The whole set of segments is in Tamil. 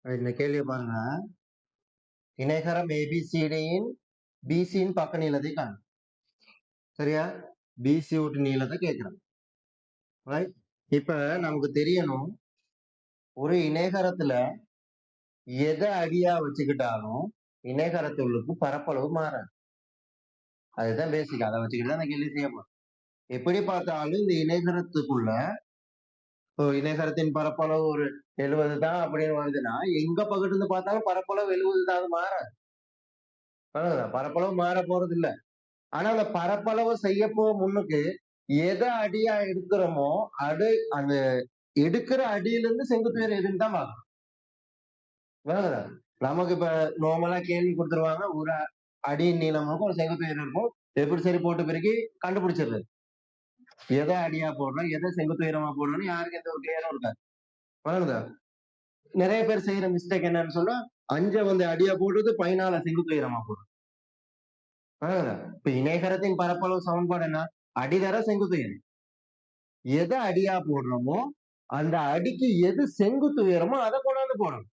இந்த கேள்வியை பாருங்க. இணைகரம் ஏபிசிடியின் பிசியின் பக்க நீளத்தை காணும். சரியா? பிசி ஓட்டு நீளத்தை கேட்கிறோம். ரைட்? இப்ப நமக்கு தெரியணும், ஒரு இணைகரத்துல எதை அடியா வச்சுக்கிட்டாலும் இணைகரத்துள்ளுக்கு பரப்பளவு மாறாது. அதுதான் பேசிக். அதை வச்சுக்கிட்டு தான் கேள்வி செய்யப்படும். எப்படி பார்த்தாலும் இந்த இணைகரத்துக்குள்ள இணைகரத்தின் பரப்பளவு ஒரு 70 தான் அப்படின்னு வருதுன்னா, எங்க பக்கத்துல இருந்து பார்த்தாலும் பரப்பளவு 70 தான். அது மாறாது. பரப்பளவு மாற போறது இல்ல. ஆனா அந்த பரப்பளவு செய்யப்போ முன்னுக்கு எதை அடியா எடுக்கிறோமோ அது அந்த எடுக்கிற அடியில இருந்து செங்குத்து உயரம் எதுன்னு தான் பார்க்கணும். நமக்கு இப்ப நார்மலா கேள்வி கொடுத்துருவாங்க, ஒரு அடி நீளமும் ஒரு செங்குத்து உயரம் இருக்கும். எப்படி சரி போட்டு பிறகு கண்டுபிடிச்சிடுறது. எதை அடியா போடுறோம், எதை செங்குத்து உயரமா போடுறோம்னு யாருக்கு எந்த ஒரு கிளியரும் இருக்காது. நிறைய பேர் செய்யற மிஸ்டேக் என்னன்னு சொன்னா, 5 வந்து அடியா போடுறது, 14 செங்குத்து உயரமா போடுறது. இப்ப இணைகரத்தின் பரப்பளவு சமன்பாடு என்ன? அடிதர செங்குத்து உயரம். எதை அடியா போடுறோமோ அந்த அடிக்கு எது செங்குத்து உயரமோ அதை கொண்டாந்து போடணும்.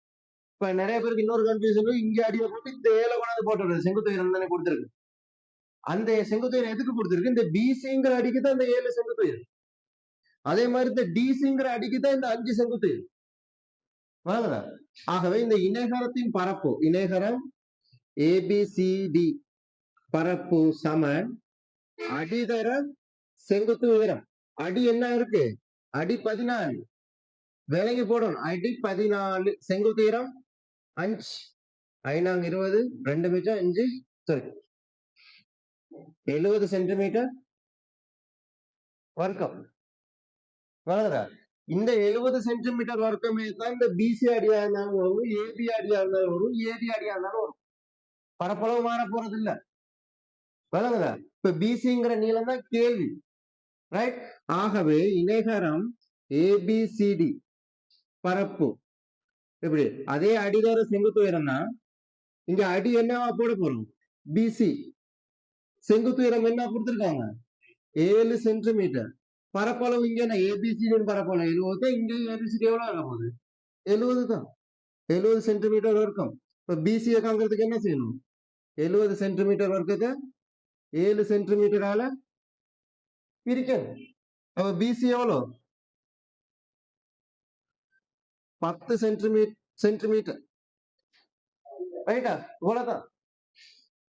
இப்ப நிறைய பேருக்கு இன்னொரு கன்ஃபியூஷன், இங்க அடியை போட்டு இந்த ஏழை கொண்டாந்து போட்டுறது. செங்குத்து உயரம் தானே கொடுத்துருக்கு. அந்த செங்குத்து உயரம் எதுக்கு கொடுத்துருக்கு? இந்த பிசிங்கிற அடிக்கு தான் இந்த 7 செங்குத்து உயரம். அதே மாதிரி இந்த டிசிங்கிற அடிக்கு தான் இந்த 5 செங்குத்து உயரம். ஆகவே இந்த இணைகரத்தின் பரப்பு, இணைகரம் ஏபிசிடி பரப்பு சமன் அடிதர செங்குத்து உயரம். அடி என்ன இருக்கு? அடி 14. விலகி போடணும். அடி 14 செங்குத்து உயரம் 5. 5 20, 2 மீட்டர் 5, sorry 70 சென்டிமீட்டர் வர்க்கம். இந்த 70 சென்டிமீட்டர் வர்க்கமே தான் இந்த பிசி அடியா இருந்தாலும் வரும், ஏபி அடியா இருந்தாலும் வரும், ஏபி அடியா இருந்தாலும் வரும். பரப்பளவு மாற போறது இல்ல. இப்ப பிசிங்கிற நீளம் தான் கேள்வி. ரைட்? ஆகவே இணைகரம் ஏபிசிடி பரப்பு எப்படி அதே அடிதர செங்குத்து உயரம்னா, இங்க அடி என்னவா போட போறோம்? பிசி. செங்குத்து உயரம் என்ன கொடுத்துருக்காங்க? 7 சென்டிமீட்டர். பரப்பளவு இங்க என்ன? ஏபிசிடி பரப்பளவு 70. இங்க ஏபிசிடி எவ்வளவு இருக்க போகுது? 70 தான். 70 சென்டிமீட்டர் வர்க்கம். இப்ப பிசியை காண்கிறதுக்கு என்ன செய்யணும்? 70 சென்டிமீட்டர் வர்க்கத்தை 7 சென்டிமீட்டரால பிரிக்கணும். அப்ப பிசி எவ்வளவு? 10 சென்டிமீட்டர். ரைட்டா? இவ்வளவுதான்.